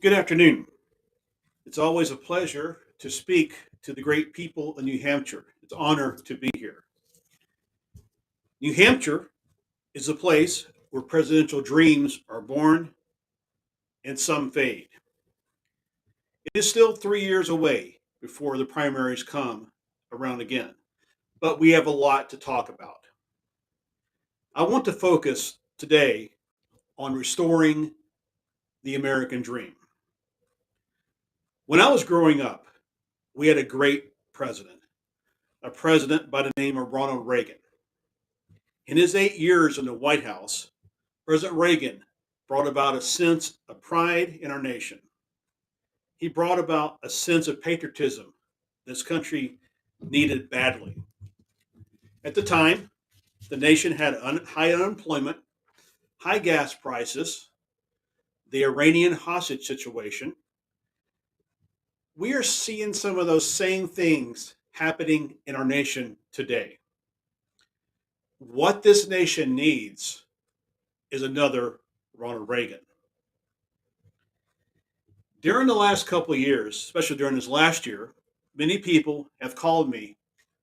Good afternoon. It's always a pleasure to speak to the great people in New Hampshire. It's an honor to be here. New Hampshire is a place where presidential dreams are born and some fade. It is still 3 years away before the primaries come around again, but we have a lot to talk about. I want to focus today on restoring the American dream. When I was growing up, we had a great president, a president by the name of Ronald Reagan. In his 8 years in the White House, President Reagan brought about a sense of pride in our nation. He brought about a sense of patriotism this country needed badly. At the time, the nation had high unemployment, high gas prices, the Iranian hostage situation. We are seeing some of those same things happening in our nation today. What this nation needs is another Ronald Reagan. During the last couple of years, especially during this last year, many people have called me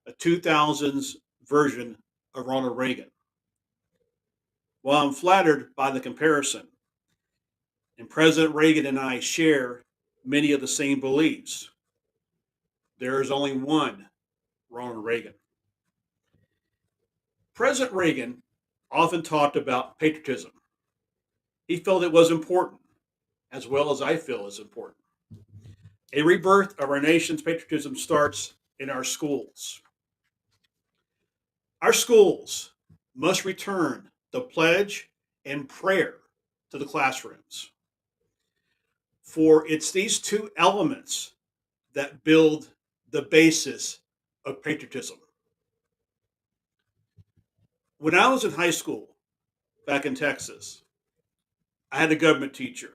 a 2000s version of Ronald Reagan. Well, I'm flattered by the comparison, and President Reagan and I share many of the same beliefs. There is only one Ronald Reagan. President Reagan often talked about patriotism. He felt it was important, as well as I feel is important. A rebirth of our nation's patriotism starts in our schools. Our schools must return the pledge and prayer to the classrooms. For it's these two elements that build the basis of patriotism. When I was in high school back in Texas, I had a government teacher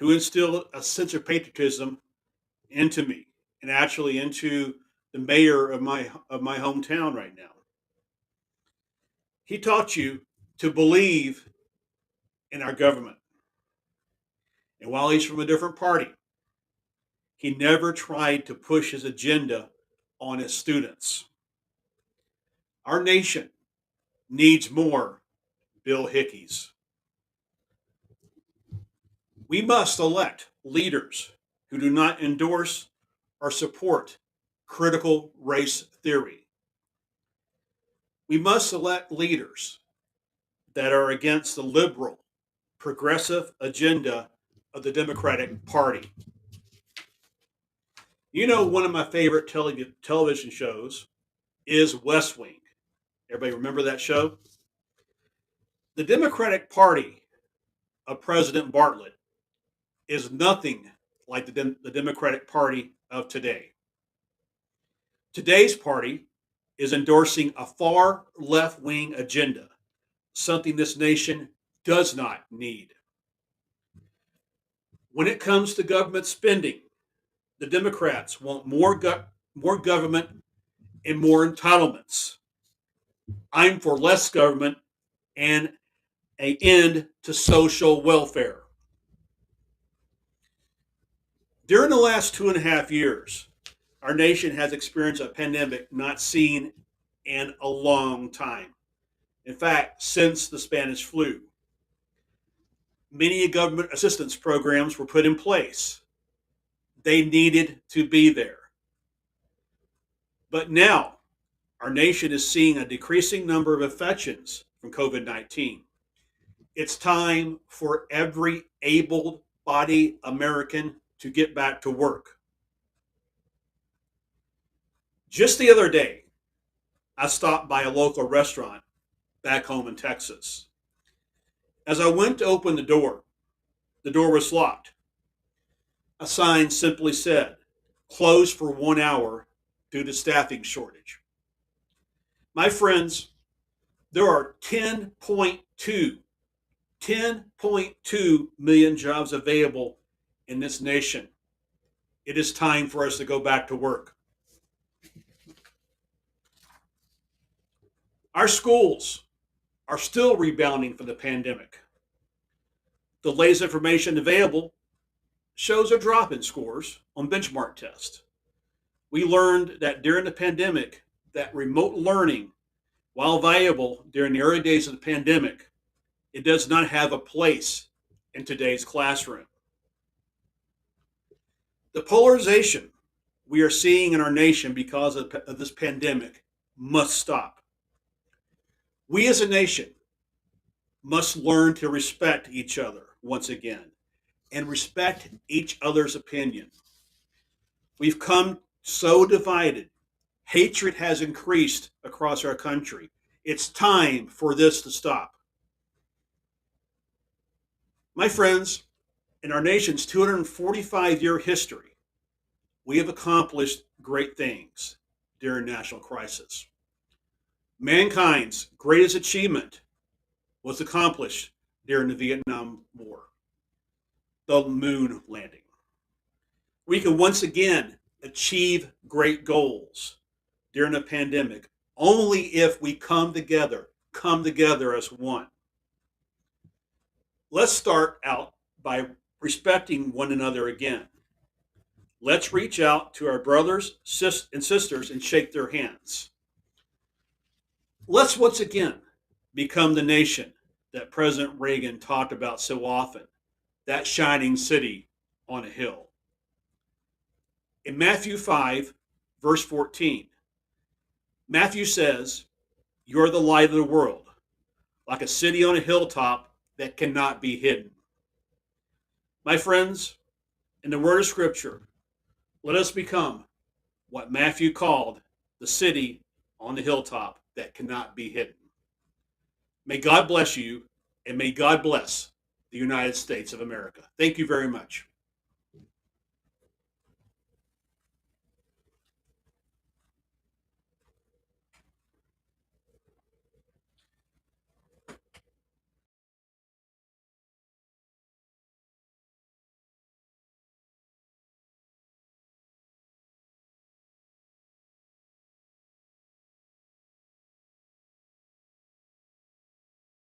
who instilled a sense of patriotism into me and actually into the mayor of my hometown right now. He taught you to believe in our government. And while he's from a different party, he never tried to push his agenda on his students. Our nation needs more Bill Hickeys. We must elect leaders who do not endorse or support critical race theory. We must elect leaders that are against the liberal, progressive agenda of the Democratic Party. You know, one of my favorite television shows is West Wing. Everybody remember that show? The Democratic Party of President Bartlett is nothing like the Democratic Party of today. Today's party is endorsing a far left wing agenda, something this nation does not need. When it comes to government spending, the Democrats want more government and more entitlements. I'm for less government and an end to social welfare. During the last 2.5 years, our nation has experienced a pandemic not seen in a long time. In fact, since the Spanish flu, many government assistance programs were put in place. They needed to be there. But now, our nation is seeing a decreasing number of infections from COVID 19. It's time for every able bodied American to get back to work. Just the other day, I stopped by a local restaurant back home in Texas. As I went to open the door was locked. A sign simply said, closed for 1 hour due to staffing shortage. My friends, there are 10.2 million jobs available in this nation. It is time for us to go back to work. Our schools are still rebounding from the pandemic. The latest information available shows a drop in scores on benchmark tests. We learned that during the pandemic, that remote learning, while valuable during the early days of the pandemic, it does not have a place in today's classroom. The polarization we are seeing in our nation because of this pandemic must stop. We as a nation must learn to respect each other once again and respect each other's opinion. We've come so divided. Hatred has increased across our country. It's time for this to stop. My friends, in our nation's 245-year history, we have accomplished great things during national crisis. Mankind's greatest achievement was accomplished during the Vietnam War, the moon landing. We can once again achieve great goals during a pandemic only if we come together as one. Let's start out by respecting one another again. Let's reach out to our brothers and sisters and shake their hands. Let's once again become the nation that President Reagan talked about so often, that shining city on a hill. In Matthew 5, verse 14, Matthew says, "You're the light of the world, like a city on a hilltop that cannot be hidden." My friends, in the word of Scripture, let us become what Matthew called the city on the hilltop that cannot be hidden. May God bless you, and may God bless the United States of America. Thank you very much.